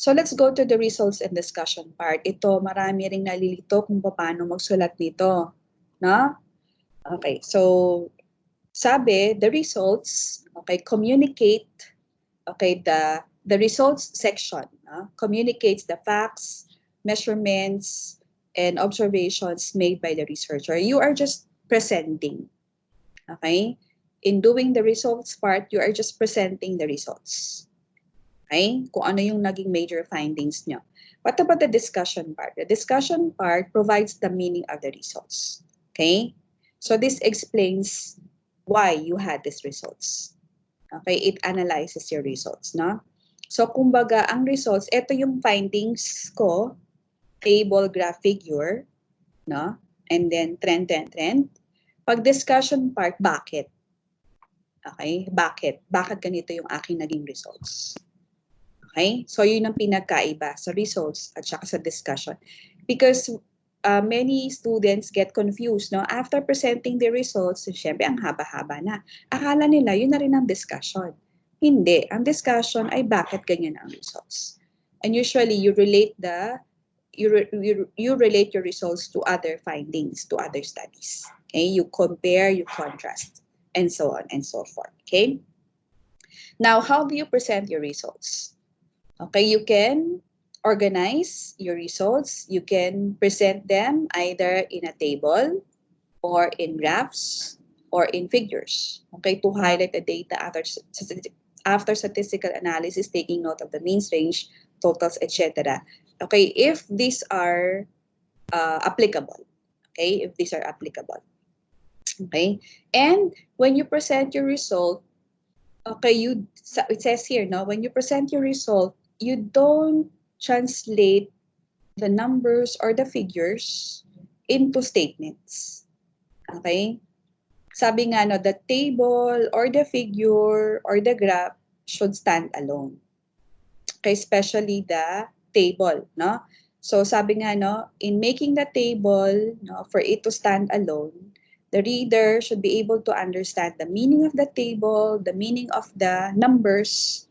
So let's go to the results and discussion part. Ito, marami ring nalilito kung paano magsulat nito. No? Okay, so sabi, the results, okay, communicate, okay, the results section communicates the facts, measurements, and observations made by the researcher. You are just presenting, okay? In doing the results part, you are just presenting the results. Okay? Kung ano yung naging major findings nyo. What about the discussion part? The discussion part provides the meaning of the results. Okay? So this explains why you had these results. Okay? It analyzes your results, no? So kumbaga, ang results, ito yung findings ko, table, graph, figure, no? And then trend. Pag discussion part, bakit? Okay? Bakit? Bakit ganito yung aking naging results? Okay? So, yun ang pinagkaiba sa results at saka sa discussion. Because many students get confused, no? After presenting the results, syempre, ang haba-haba na. Akala nila, yun na rin ang discussion. Hindi. Ang discussion ay bakit ganyan ang results. And usually, you relate you relate your results to other findings, to other studies. Okay? You compare, you contrast, and so on and so forth. Okay? Now, how do you present your results? Okay, you can organize your results. You can present them either in a table or in graphs or in figures. Okay, to highlight the data after statistical analysis, taking note of the means, range, totals, etc. Okay, if these are applicable. Okay, if these are applicable. Okay, and when you present your result, okay, it says here, no, when you present your result, you don't translate the numbers or the figures into statements. Okay? Sabi nga, no, the table or the figure or the graph should stand alone. Okay, especially the table, no? So sabi nga, no, in making the table, no, for it to stand alone, the reader should be able to understand the meaning of the table, the meaning of the numbers,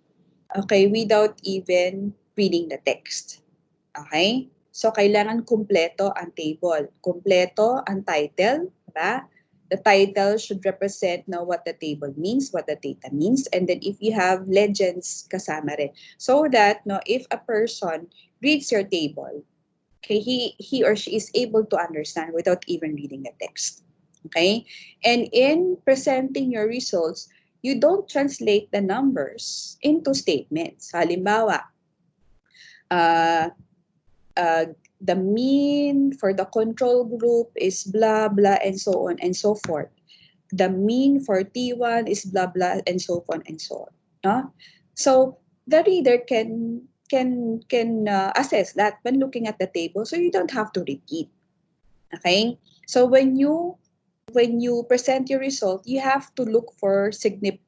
okay, without even reading the text. Okay? So, kailangan kumpleto ang table. Kumpleto ang title, diba? The title should represent what the table means, what the data means, and then if you have legends, kasama rin. So that, if a person reads your table, okay, he or she is able to understand without even reading the text. Okay? And in presenting your results, you don't translate the numbers into statements. Halimbawa, the mean for the control group is blah, blah, and so on and so forth. The mean for T1 is blah, blah, and so on and so on. No? So the reader can assess that when looking at the table, so you don't have to repeat. Okay? So when you present your result, you have to look for significant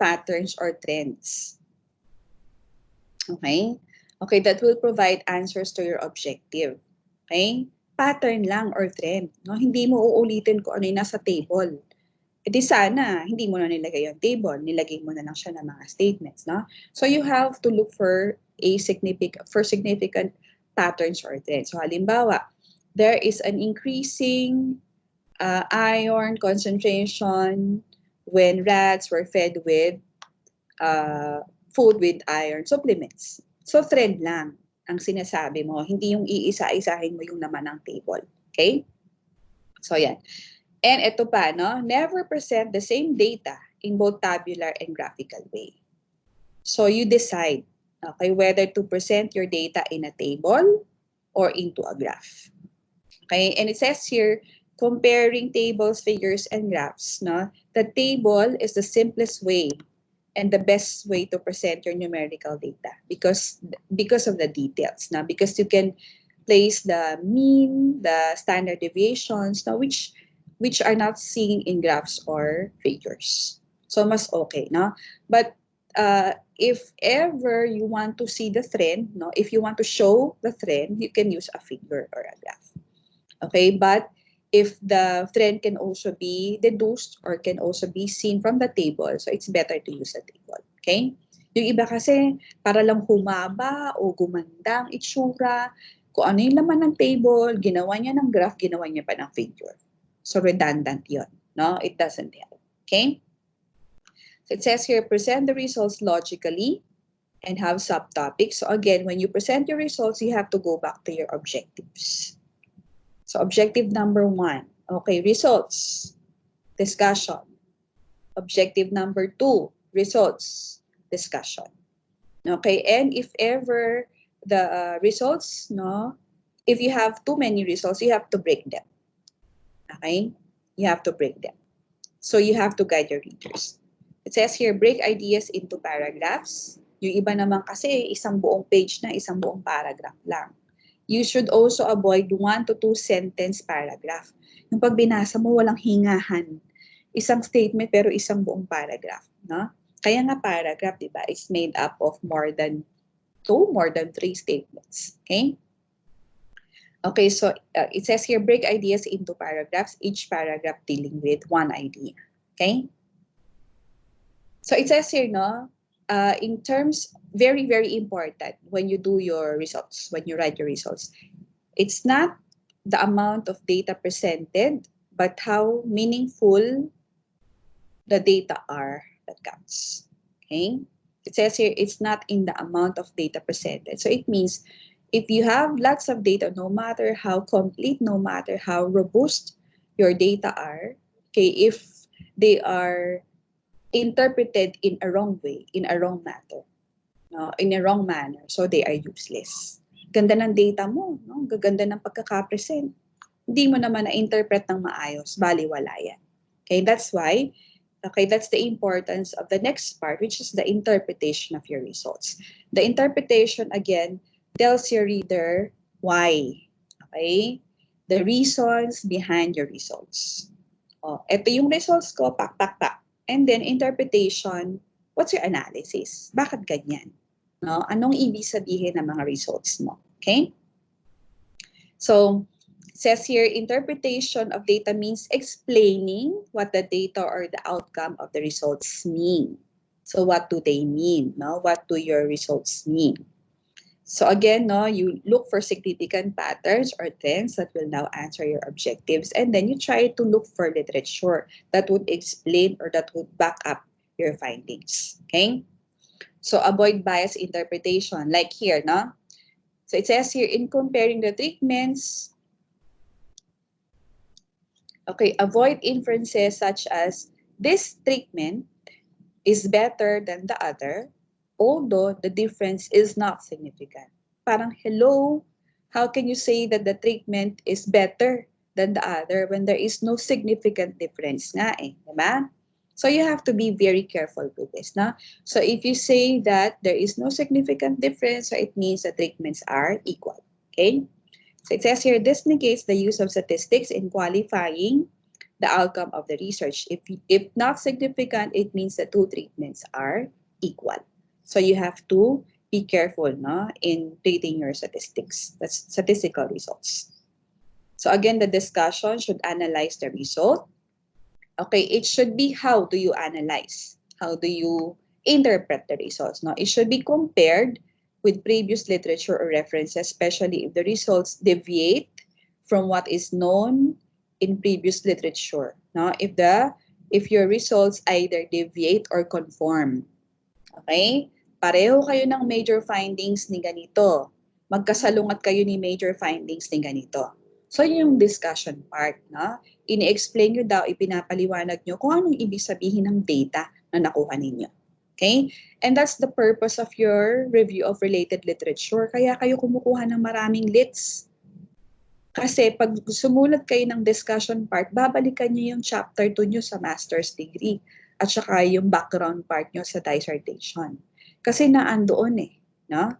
patterns or trends. Okay? Okay, that will provide answers to your objective. Okay? Pattern lang or trend. No? Hindi mo uulitin kung ano yung nasa table. E di sana, hindi mo na nilagay yung table. Nilagay mo na lang siya ng mga statements. No? So you have to look for significant patterns or trends. So halimbawa, there is an increasing iron concentration when rats were fed with food with iron supplements. So trend lang ang sinasabi mo, hindi yung iisa-isahin mo yung naman ng table. Okay? So yan. And ito pa, no? Never present the same data in both tabular and graphical way. So you decide, okay, whether to present your data in a table or into a graph. Okay? And it says here, comparing tables, figures, and graphs, no? The table is the simplest way and the best way to present your numerical data because of the details. Now, because you can place the mean, the standard deviations, now which are not seen in graphs or figures. So, mas okay, no? But if ever you want to see the trend, no? If you want to show the trend, you can use a figure or a graph. Okay, but if the trend can also be deduced or can also be seen from the table, so it's better to use a table. Okay? Yung iba kasi, para lang humaba o gumanda ang itsura, kung ano yung laman ng table, ginawa niya ng graph, ginawa niya pa ng figure. So, redundant yun. No? It doesn't help. Okay? So, it says here, present the results logically and have subtopics. So, again, when you present your results, you have to go back to your objectives. So, objective number 1. Okay, results. Discussion. Objective number 2, results, discussion. Okay, and if ever the results, no, if you have too many results, you have to break them. Okay, you have to break them. So you have to guide your readers. It says here, break ideas into paragraphs. Yung iba naman kasi, isang buong page na, isang buong paragraph lang. You should also avoid 1 to 2 sentence paragraph. Yung pag binasa mo, walang hingahan. Isang statement pero isang buong paragraph. No? Kaya nga paragraph, di ba, is made up of more than 2, more than 3 statements. Okay? Okay, so it says here, break ideas into paragraphs, each paragraph dealing with one idea. Okay? So it says here, no, in terms, very, very important when you do your results, when you write your results, it's not the amount of data presented, but how meaningful the data are that counts. Okay? It says here, it's not in the amount of data presented. So it means if you have lots of data, no matter how complete, no matter how robust your data are, okay, if they are interpreted in a wrong way, in a wrong matter, no, in a wrong manner, so they are useless. Ganda ng data mo, no? Gaganda ng pagkaka-present. Hindi mo naman na-interpret ng maayos, baliwala yan. Okay, that's why, okay, that's the importance of the next part, which is the interpretation of your results. The interpretation, again, tells your reader why. Okay? The reasons behind your results. Oh, ito yung results ko, pak, pak, pak. And then, interpretation, what's your analysis? Bakit ganyan? No? Anong ibig sabihin ng mga results mo? Okay? So, it says here, interpretation of data means explaining what the data or the outcome of the results mean. So, what do they mean? No? What do your results mean? So again, no, you look for significant patterns or trends that will now answer your objectives, and then you try to look for literature that would explain or that would back up your findings. Okay? So avoid biased interpretation, like here, no? So it says here, in comparing the treatments, okay, avoid inferences such as this treatment is better than the other, although the difference is not significant. Parang, hello, how can you say that the treatment is better than the other when there is no significant difference nga eh, diba? So you have to be very careful with this, no? So if you say that there is no significant difference, so it means the treatments are equal, okay? So it says here, this negates the use of statistics in qualifying the outcome of the research. If not significant, it means the two treatments are equal. So you have to be careful, no, in treating your statistics. That's statistical results. So again, the discussion should analyze the result. Okay, it should be how do you analyze? How do you interpret the results? No, it should be compared with previous literature or references, especially if the results deviate from what is known in previous literature. No, if your results either deviate or conform. Okay? Pareho kayo ng major findings ni ganito. Magkasalungat kayo ni major findings ni ganito. So, yung discussion part, no? Ini-explain nyo daw, ipinapaliwanag nyo kung anong ibig sabihin ng data na nakuha ninyo. Okay? And that's the purpose of your review of related literature. Kaya kayo kumukuha ng maraming lits. Kasi pag sumulat kayo ng discussion part, babalikan nyo yung chapter 2 nyo sa master's degree at saka yung background part nyo sa dissertation. Kasi naandoon eh. No?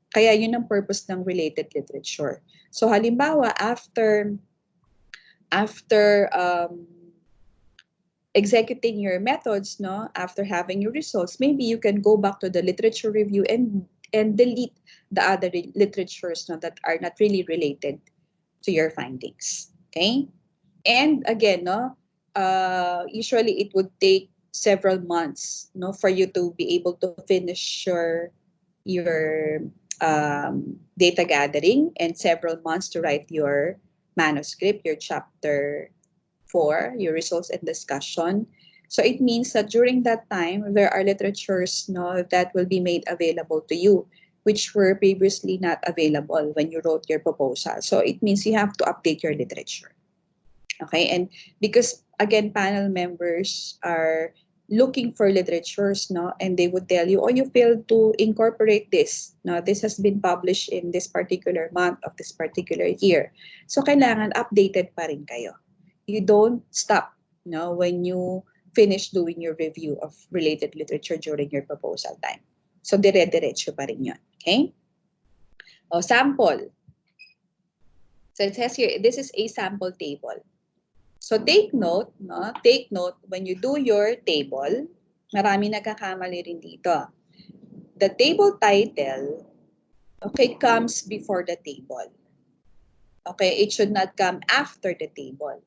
Kaya yun ang purpose ng related literature. So halimbawa, after executing your methods, no, after having your results, maybe you can go back to the literature review and delete the other literatures, no, that are not really related to your findings. Okay? And again, no, usually it would take several months, no, for you to be able to finish your data gathering, and several months to write your manuscript, your chapter 4, your results and discussion. So it means that during that time, there are literatures, no, that will be made available to you, which were previously not available when you wrote your proposal. So it means you have to update your literature. Okay, and because again, panel members are looking for literatures, no, and they would tell you, oh, you failed to incorporate this. No, this has been published in this particular month of this particular year. So kailangan updated pa rin kayo. You don't stop, no, when you finish doing your review of related literature during your proposal time. So dire-diretso pa rin yun. Okay? O, sample. So it says here, this is a sample table. So take note, no? Take note when you do your table, marami nagkakamali rin dito. The table title, okay, comes before the table. Okay, it should not come after the table.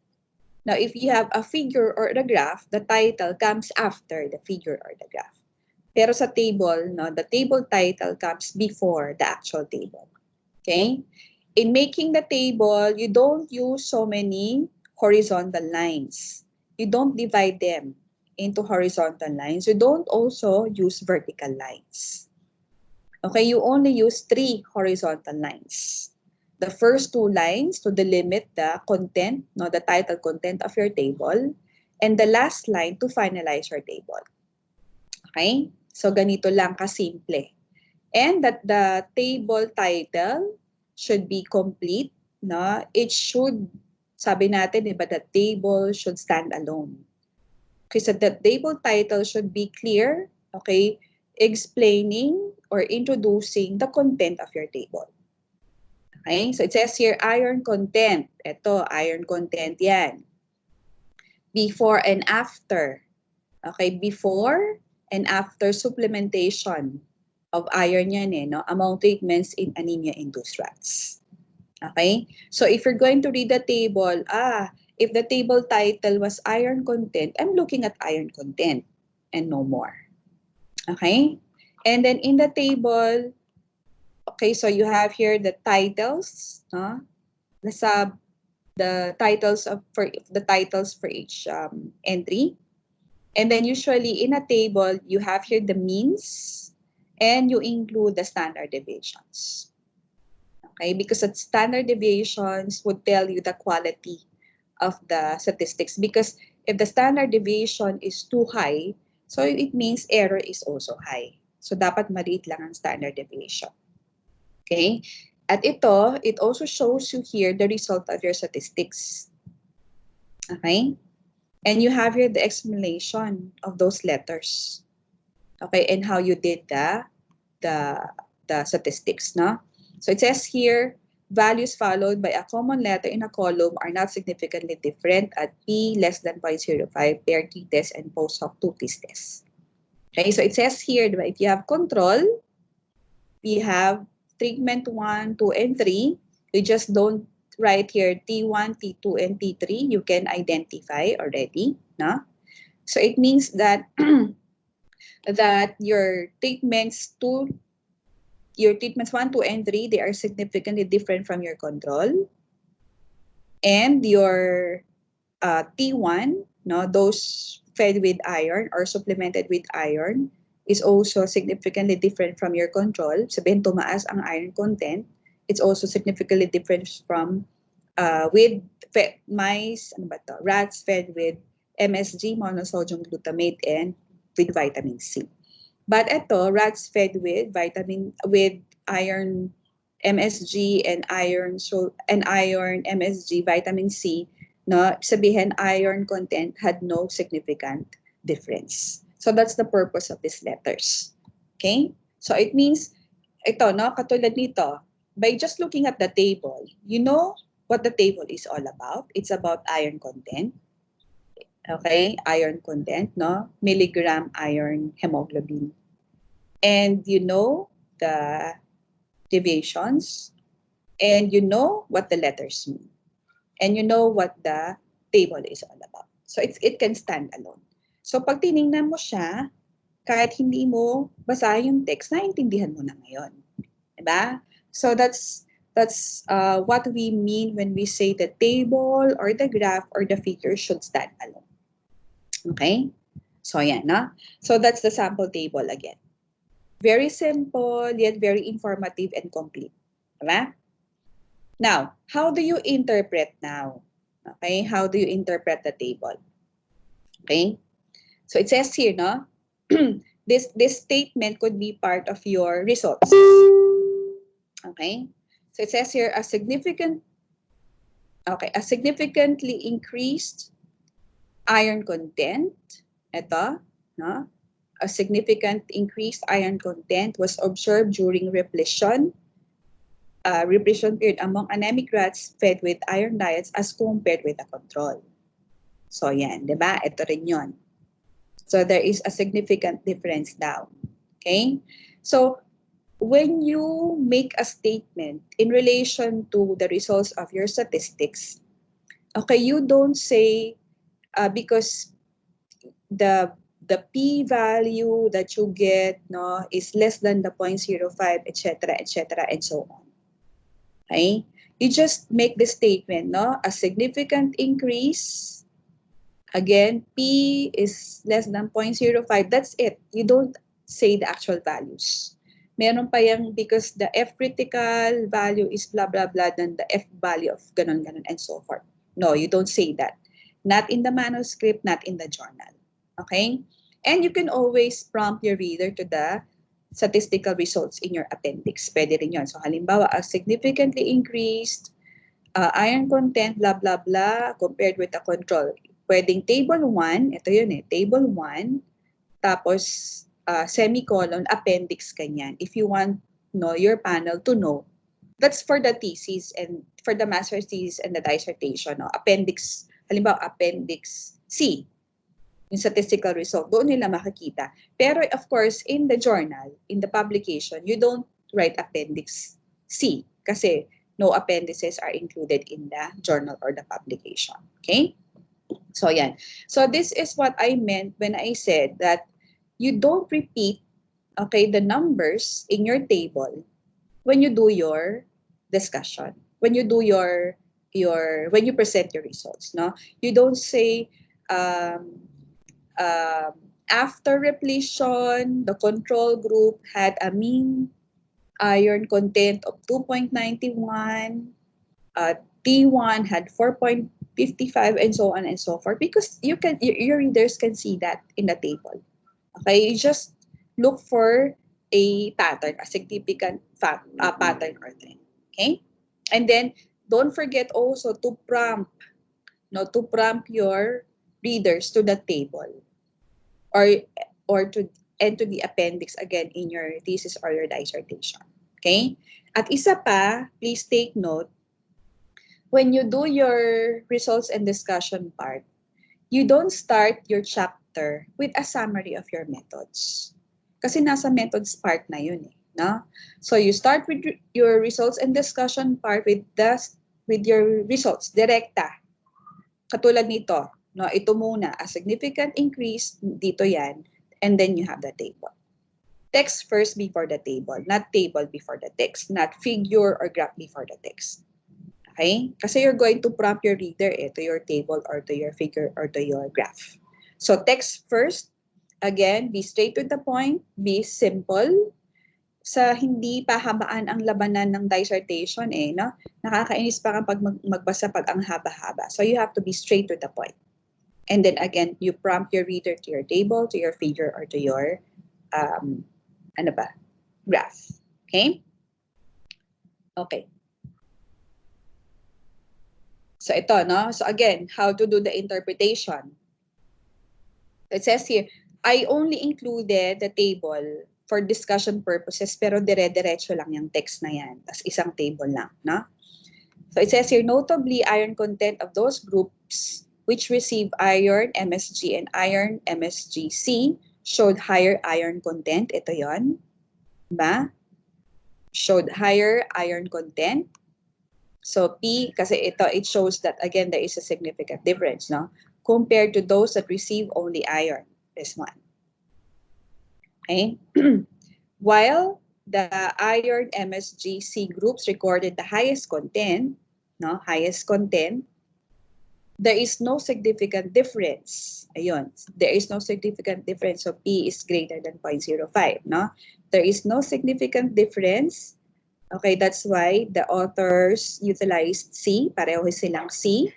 Now, if you have a figure or a graph, the title comes after the figure or the graph. Pero sa table, no, the table title comes before the actual table. Okay? In making the table, you don't use so many horizontal lines. You don't divide them into horizontal lines. You don't also use vertical lines. Okay, you only use 3 horizontal lines. The first 2 lines to delimit the content, no, the title content of your table, and the last line to finalize your table. Okay? So ganito lang kasimple. And that the table title should be complete, no? It should, sabi natin, diba, the table should stand alone. Okay, so the table title should be clear, okay, explaining or introducing the content of your table. Okay, so it says here, iron content. Ito, iron content yan. Before and after. Okay, before and after supplementation of iron yan no? Among treatments in anemia-induced rats. Okay? So if you're going to read the table, if the table title was iron content, I'm looking at iron content and no more. Okay? And then in the table, okay, so you have here the titles, the titles for each entry. And then usually in a table, you have here the means and you include the standard deviations. Okay, because the standard deviations would tell you the quality of the statistics. Because if the standard deviation is too high, so it means error is also high. So dapat maliit lang ang standard deviation. Okay? At ito, it also shows you here the result of your statistics. Okay? And you have here the explanation of those letters. Okay, and how you did the statistics, no? So it says here, values followed by a common letter in a column are not significantly different at p less than 0.05 paired t-test and post-hoc 2 t-test. Okay, so it says here, if you have control, we have treatment 1, 2, and 3. You just don't write here T1, T2, and T3. You can identify already, no? So it means that that your treatments 1, 2, and 3, they are significantly different from your control. And your T1, no, those fed with iron or supplemented with iron, is also significantly different from your control. Sabihin, tumaas ang iron content. It's also significantly different from with mice, rats fed with MSG, monosodium glutamate, and with vitamin C. But ito, rats fed with iron MSG and iron MSG, vitamin C, no, sabihin iron content had no significant difference. So that's the purpose of these letters. Okay? So it means, ito, no, katulad nito, by just looking at the table, you know what the table is all about. It's about iron content. Okay? Iron content, no? Milligram iron hemoglobin. And you know the deviations, and you know what the letters mean, and you know what the table is all about. So it can stand alone. So pag tiningnan mo siya, kahit hindi mo basahin yung text, naiintindihan mo na ngayon. Diba? So that's what we mean when we say the table or the graph or the figure should stand alone. Okay? So yan, no? So that's the sample table again. Very simple, yet very informative and complete. Diba? Now, how do you interpret now? Okay, how do you interpret the table? Okay, so it says here, no? this statement could be part of your results. Okay, so it says here a significantly increased iron content. Ito, no? A significant increased iron content was observed during repletion period among anemic rats fed with iron diets as compared with the control. So yan, di ba? Ito rin yun. So there is a significant difference now. Okay? So when you make a statement in relation to the results of your statistics, okay, you don't say because the p-value that you get is less than the 0.05, etc., etc., and so on. Okay? You just make the statement, a significant increase. Again, P is less than 0.05. That's it. You don't say the actual values. Meron pa yung because the F critical value is blah, blah, blah, then the F value of ganon, ganon, and so forth. No, you don't say that. Not in the manuscript, not in the journal. Okay? And you can always prompt your reader to the statistical results in your appendix. Pwede rin yun. So halimbawa, a significantly increased iron content, blah, blah, blah, compared with the control. Pwedeng table 1, ito yun table 1, tapos semicolon, appendix kanyan. If you want your panel to know, that's for the thesis and for the master's thesis and the dissertation. Appendix, halimbawa appendix C, yung statistical result, doon nila makikita. Pero of course, in the journal, in the publication, you don't write appendix C kasi no appendices are included in the journal or the publication. Okay? So yan. So this is what I meant when I said that you don't repeat the numbers in your table when you do your discussion, when you do when you present your results. You don't say after repletion, the control group had a mean iron content of 2.91, T1 had 4.55, and so on and so forth, because your readers can see that in the table. Okay, you just look for a pattern, a significant pattern or trend. Okay, and then don't forget also to prompt your readers to the table or to the appendix again in your thesis or your dissertation. Okay? At isa pa, please take note, when you do your results and discussion part, you don't start your chapter with a summary of your methods. Kasi nasa methods part na yun no? So you start with your results and discussion part with your results, direkta. Katulad nito, ito muna, a significant increase, dito yan, and then you have the table. Text first before the table, not table before the text, not figure or graph before the text. Okay? Kasi you're going to prompt your reader to your table or to your figure or to your graph. So text first, again, be straight to the point, be simple. Sa hindi pahabaan ang labanan ng dissertation no? Nakakainis pa kapag magbasa pag ang haba-haba. So you have to be straight to the point. And then again, you prompt your reader to your table, to your figure, or to your graph. Okay? Okay. So ito, no? So again, how to do the interpretation. It says here, I only included the table for discussion purposes, pero dire-diretso lang yung text na yan. Tas isang table lang, no? So it says here, notably, iron content of those groups which receive iron MSG and iron MSGC showed higher iron content. Ito yon, diba? Showed higher iron content. So P, kasi ito, it shows that again, there is a significant difference, no? compared to those that receive only iron, this one. Okay? While the iron MSG-C groups recorded the highest content, no, highest content, there is no significant difference. Ayun, there is no significant difference. So P is greater than 0.05, no? There is no significant difference. Okay, that's why the authors utilized C, pareho silang C.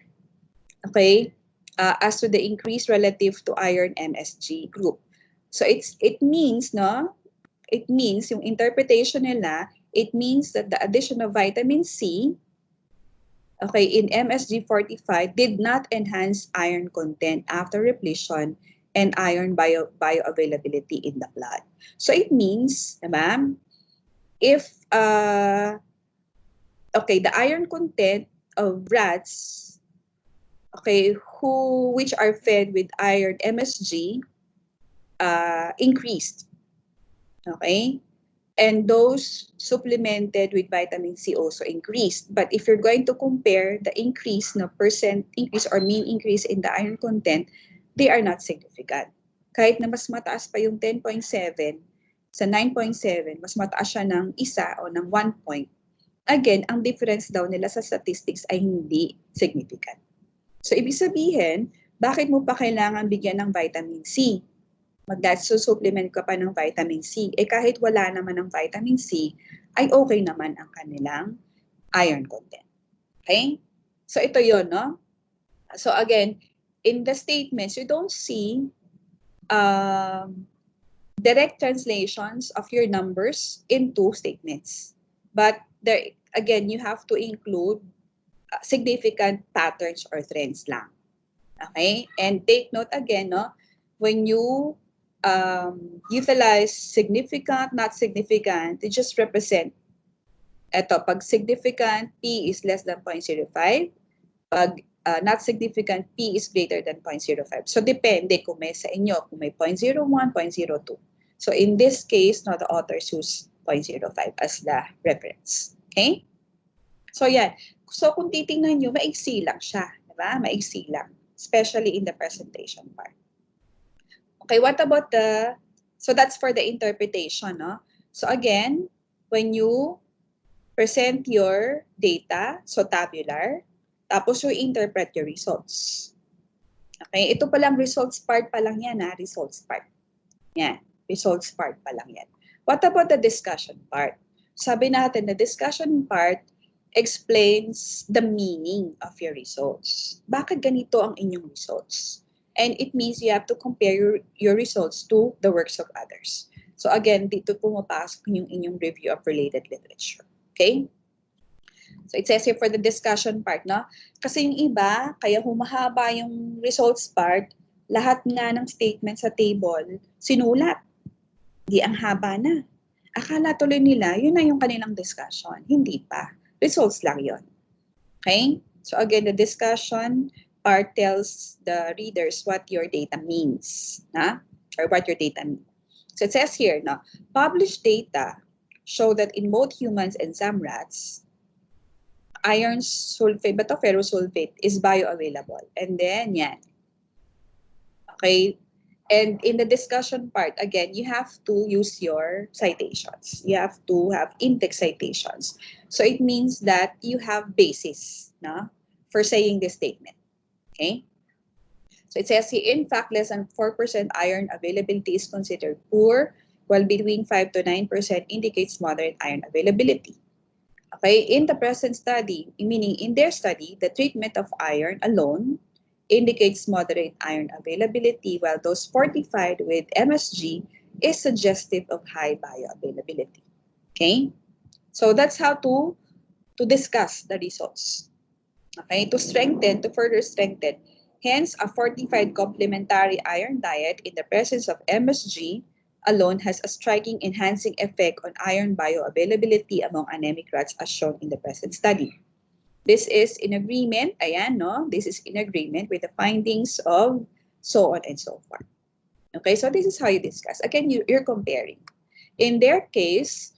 Okay, as to the increase relative to iron MSG group. So it means, no? It means, yung interpretation nila, it means that the addition of vitamin C, okay, in MSG45 did not enhance iron content after repletion and iron bioavailability in the blood. So it means, diba, if, okay, the iron content of rats, okay, which are fed with iron MSG, increased, okay? And those supplemented with vitamin C also increased. But if you're going to compare the increase, no, percent increase or mean increase in the iron content, they are not significant. Kahit na mas mataas pa yung 10.7 sa 9.7, mas mataas siya ng isa o ng 1 point. Again, ang difference daw nila sa statistics ay hindi significant. So, ibig sabihin, bakit mo pa kailangan bigyan ng vitamin C? Mag-supplement ka pa ng vitamin C. Eh kahit wala naman ng vitamin C, ay okay naman ang kanilang iron content. Okay? So ito yon, no? So again, in the statements, you don't see direct translations of your numbers into statements. But there, again, you have to include significant patterns or trends lang. Okay? And take note again, no? When you utilize significant, not significant, they just represent. Ito, pag significant, P is less than 0.05. Pag not significant, P is greater than 0.05. So, depende kung may sa inyo, kung may 0.01, 0.02. So, in this case, no, the authors use 0.05 as the reference. Okay? So, yan. So, kung titingnan nyo, maiksi lang siya. Diba? Maiksi lang. Especially in the presentation part. Okay, what about so that's for the interpretation, no? So again, when you present your data, so tabular, tapos you interpret your results. Okay, ito palang results part pa lang yan, ha? Results part. Yan, results part pa lang yan. What about the discussion part? Sabi natin, the discussion part explains the meaning of your results. Bakit ganito ang inyong results? And it means you have to compare your results to the works of others. So again, dito pumapasok yung inyong review of related literature. Okay? So it says here for the discussion part, no? Kasi yung iba, kaya humahaba yung results part, lahat nga ng statement sa table, sinulat. Di ang haba na. Akala tuloy nila, yun na yung kanilang discussion. Hindi pa. Results lang yun. Okay? So again, the discussion part tells the readers what your data means, or what your data means. So it says here, published data show that in both humans and some rats, iron sulfate, ferrosulfate is bioavailable. And then, yan. Okay? And in the discussion part, again, you have to use your citations. You have to have in-text citations. So it means that you have basis for saying this statement. Okay? So it says here, in fact, less than 4% iron availability is considered poor, while between 5 to 9% indicates moderate iron availability. Okay, in the present study, meaning in their study, the treatment of iron alone indicates moderate iron availability, while those fortified with MSG is suggestive of high bioavailability. Okay, so that's how to discuss the results. Okay, to further strengthen. Hence, a fortified complementary iron diet in the presence of MSG alone has a striking enhancing effect on iron bioavailability among anemic rats as shown in the present study. This is in agreement, this is in agreement with the findings of so on and so forth. Okay, so this is how you discuss. Again, you're comparing. In their case,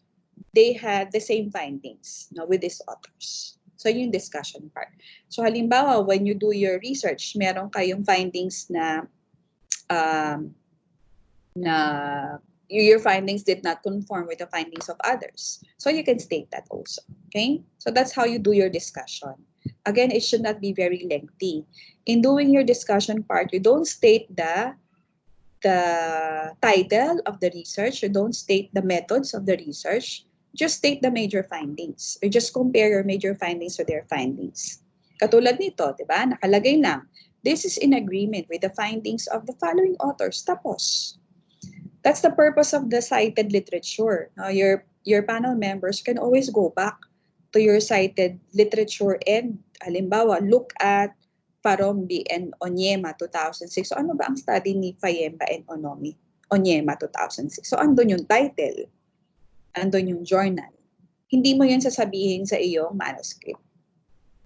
they had the same findings with these authors. So, yung discussion part. So, halimbawa, when you do your research, meron kayong findings na your findings did not conform with the findings of others. So, you can state that also. Okay? So, that's how you do your discussion. Again, it should not be very lengthy. In doing your discussion part, you don't state the title of the research, you don't state the methods of the research, just state the major findings. Or just compare your major findings to their findings. Katulad nito, di ba? Nakalagay lang, this is in agreement with the findings of the following authors. Tapos, that's the purpose of the cited literature. Now, your panel members can always go back to your cited literature and, halimbawa, look at Parombi and Onyema 2006. So, ano ba ang study ni Fayemba and Onyema 2006? So, andun yung title. Andun yung journal. Hindi mo yun sasabihin sa iyong manuscript.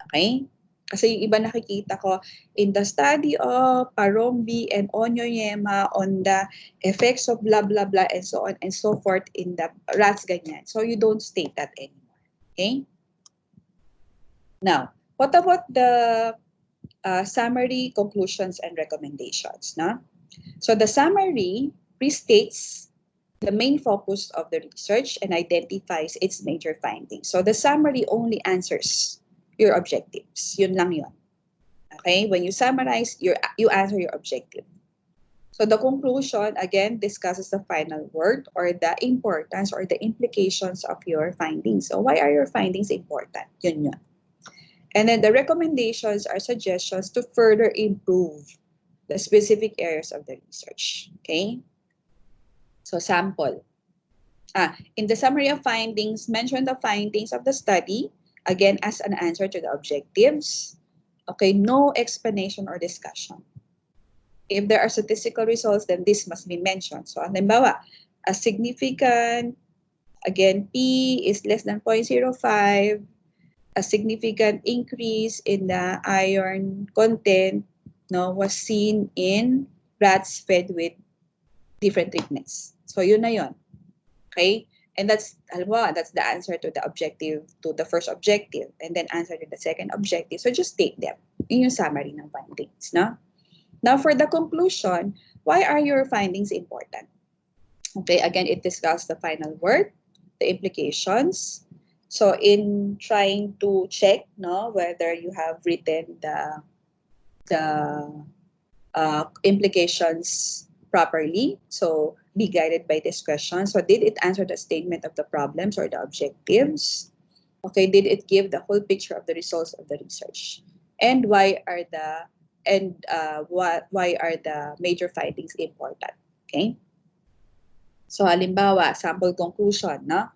Okay? Kasi yung iba nakikita ko, in the study of Parombi and Onyema on the effects of blah, blah, blah, and so on and so forth in the rats, ganyan. So, you don't state that anymore. Okay? Now, what about the summary, conclusions, and recommendations? No? So, the summary restates the main focus of the research and identifies its major findings. So, the summary only answers your objectives. Yun lang yun. Okay? When you summarize, you answer your objective. So the conclusion, again, discusses the final word or the importance or the implications of your findings. So why are your findings important? Yun yun. And then the recommendations are suggestions to further improve the specific areas of the research. Okay? So sample. In the summary of findings, mention the findings of the study, again, as an answer to the objectives. Okay, no explanation or discussion. If there are statistical results, then this must be mentioned. So, halimbawa, a significant, again, P is less than 0.05, a significant increase in the iron content was seen in rats fed with different treatments. So, yun na yun. Okay? And that's the answer to the objective, to the first objective, and then answer to the second objective. So just state them in yung summary ng findings. No? Now for the conclusion, why are your findings important? Okay, again, it discusses the final word, the implications. So in trying to check whether you have written the implications properly, so be guided by this question. So did it answer the statement of the problems or the objectives? Okay, did it give the whole picture of the results of the research? And why are the major findings important? Okay? So halimbawa, sample conclusion, no?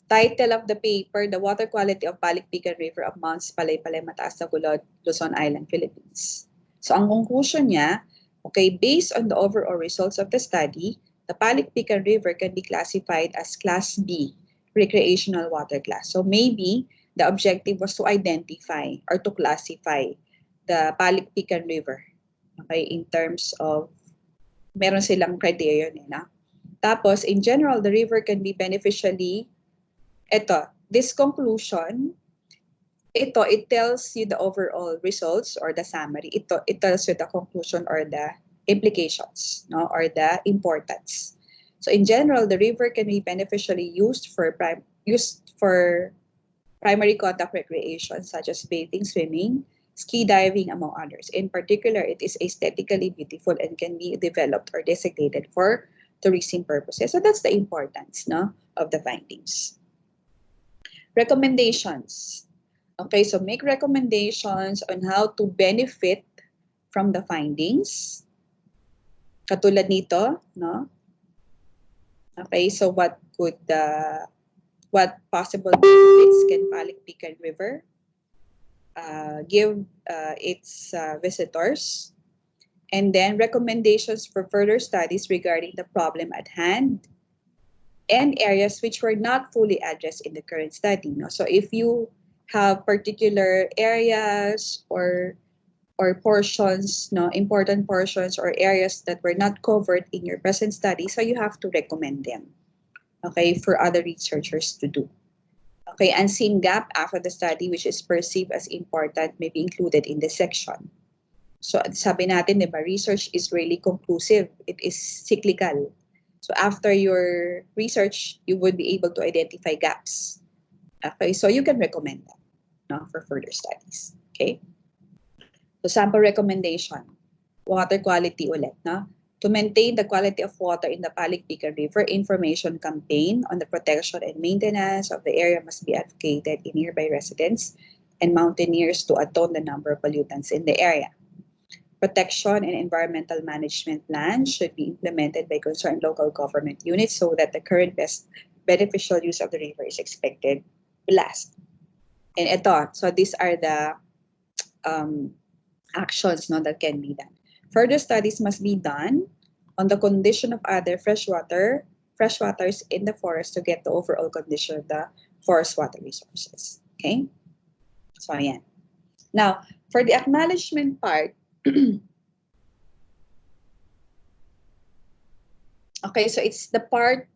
Title of the paper, The Water Quality of Palikpikan River of Mounts Palaypalay, Mataas na Gulod, Luzon Island, Philippines. So ang conclusion niya, okay, based on the overall results of the study, the Palikpikan River can be classified as Class B, recreational water class. So maybe the objective was to identify or to classify the Palikpikan River, okay, in terms of, meron silang criteria nila. Tapos, in general, the river can be beneficially, this conclusion, it tells you the overall results or the summary. It tells you the conclusion or the implications, or the importance. So in general, the river can be beneficially used for primary contact recreation such as bathing, swimming, ski diving, among others. In particular, it is aesthetically beautiful and can be developed or designated for tourism purposes. So that's the importance of the findings. Recommendations. Okay, so make recommendations on how to benefit from the findings. Katulad nito, no? Okay, so what possible benefits can Palikpikan River give its visitors? And then recommendations for further studies regarding the problem at hand and areas which were not fully addressed in the current study. No? So if you have particular areas or portions, important portions or areas that were not covered in your present study, so you have to recommend them, okay, for other researchers to do. Okay, unseen gap after the study which is perceived as important may be included in this section. So sabi natin, di ba, research is really conclusive. It is cyclical. So after your research, you would be able to identify gaps. Okay, so you can recommend that, no, for further studies. Okay. So sample recommendation, water quality ulit, no? To maintain the quality of water in the Palikpikan River, information campaign on the protection and maintenance of the area must be advocated in nearby residents and mountaineers to atone the number of pollutants in the area. Protection and environmental management plans should be implemented by concerned local government units so that the current best beneficial use of the river is expected to last. And ito, so these are the actions, no, that can be done. Further studies must be done on the condition of other freshwaters in the forest to get the overall condition of the forest water resources. Okay? So, ayan. Now, for the acknowledgement part, okay, so it's the part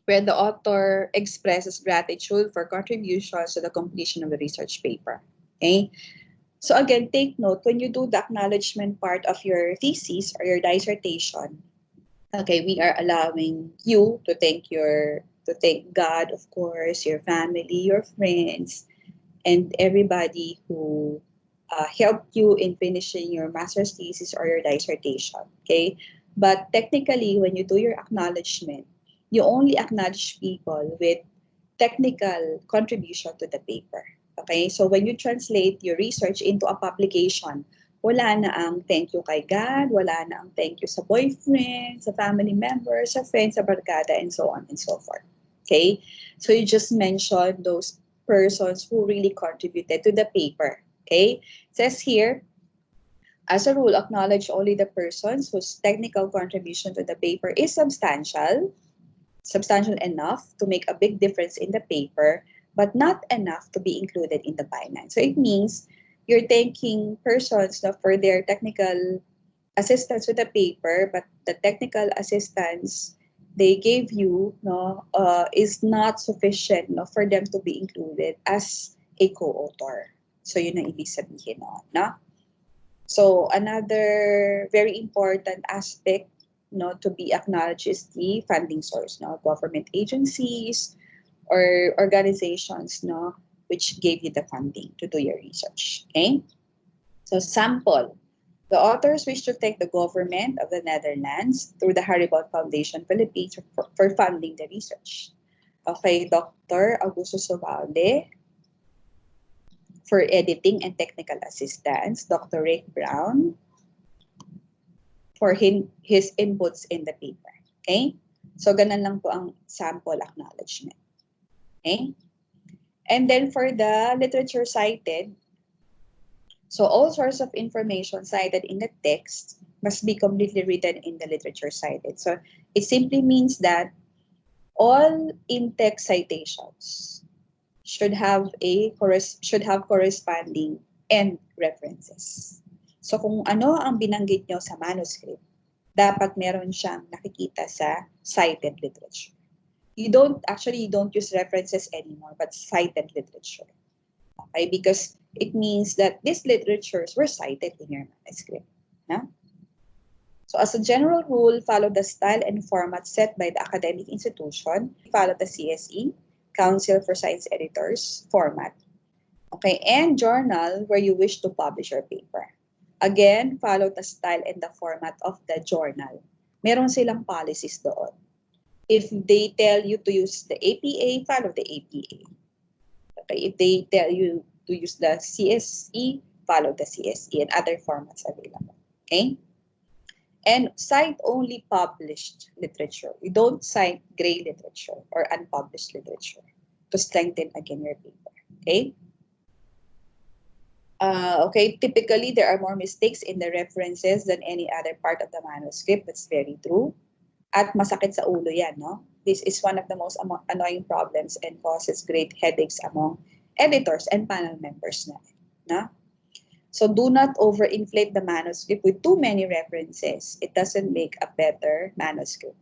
where the author expresses gratitude for contributions to the completion of the research paper. Okay? So again, take note, when you do the acknowledgement part of your thesis or your dissertation, okay, we are allowing you to thank God, of course, your family, your friends, and everybody who helped you in finishing your master's thesis or your dissertation, okay? But technically, when you do your acknowledgement, you only acknowledge people with technical contribution to the paper. Okay, so when you translate your research into a publication, wala na ang thank you kay God, wala na ang thank you sa boyfriend, sa family members, sa friends, sa barkada, and so on and so forth. Okay, so you just mention those persons who really contributed to the paper. Okay, it says here, as a rule, acknowledge only the persons whose technical contribution to the paper is substantial enough to make a big difference in the paper, but not enough to be included in the byline. So it means you're thanking persons, no, for their technical assistance with the paper, but the technical assistance they gave you, no, is not sufficient, no, for them to be included as a co-author. So yun ang ibig sabihin, no? So another very important aspect, no, to be acknowledged is the funding source, no, government agencies or organizations, no, which gave you the funding to do your research. Okay, so sample, the authors wish to thank the government of the Netherlands through the Haribon Foundation Philippines for funding the research. Okay, Dr. Augusto Sobalde for editing and technical assistance, Dr. Rick Brown for his inputs in the paper. Okay? So, ganun lang po ang sample acknowledgement. Okay? And then for the literature cited, so all sources of information cited in the text must be completely written in the literature cited. So, it simply means that all in-text citations should have corresponding end references. So kung ano ang binanggit nyo sa manuscript, dapat meron siyang nakikita sa cited literature. You don't use references anymore, but cited literature. Okay, because it means that these literatures were cited in your manuscript. No? So as a general rule, follow the style and format set by the academic institution. Follow the CSE, Council for Science Editors format. Okay, and journal where you wish to publish your paper. Again, follow the style and the format of the journal. Meron silang policies doon. If they tell you to use the APA, follow the APA. Okay, if they tell you to use the CSE, follow the CSE and other formats available. Okay? And cite only published literature. You don't cite gray literature or unpublished literature to strengthen again your paper. Okay? Okay, typically there are more mistakes in the references than any other part of the manuscript. That's very true. At masakit sa ulo yan, no? This is one of the most annoying problems and causes great headaches among editors and panel members na. No? So do not overinflate the manuscript with too many references. It doesn't make a better manuscript.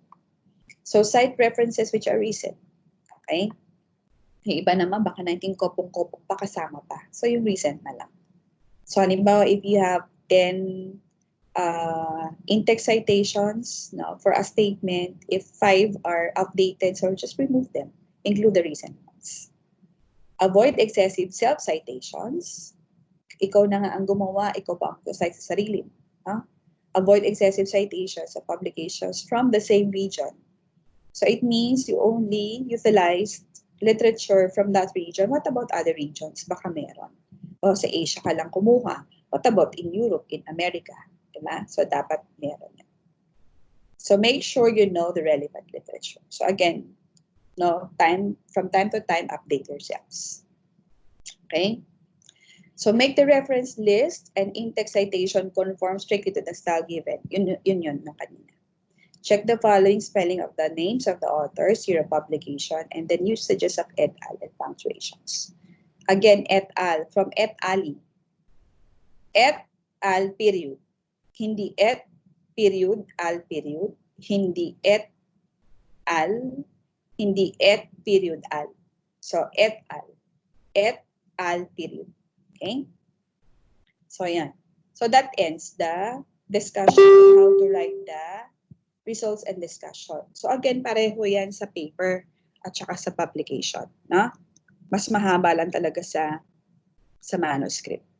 So cite references which are recent. Okay? Yung iba naman, baka kopong-kopong pa kasama pa. So, yung recent na lang. So, halimbawa, if you have 10 in-text citations for a statement, if 5 are outdated, so just remove them. Include the recent ones. Avoid excessive self-citations. Ikaw na nga ang gumawa, ikaw pa ang cite sa sarili mo. Avoid excessive citations of publications from the same region. So it means you only utilize literature from that region. What about other regions? Baka meron. O sa Asia ka lang kumuha. What about in Europe, in America? Diba? So dapat meron yan. So make sure you know the relevant literature. So again, from time to time, update yourselves. Okay? So make the reference list and in-text citation conform strictly to the style given. Yun na kanina. Check the following spelling of the names of the authors, year of publication, and then usages of et al. And punctuations. Again, et al. From et ali. Et al. Period. Hindi et period al period. Hindi et al. Hindi et period al. So et al. Et al. Period. Okay? So yan. So that ends the discussion on how to write the results and discussion. So again, pareho yan sa paper at saka sa publication. No? Mas mahaba lang talaga sa manuscript.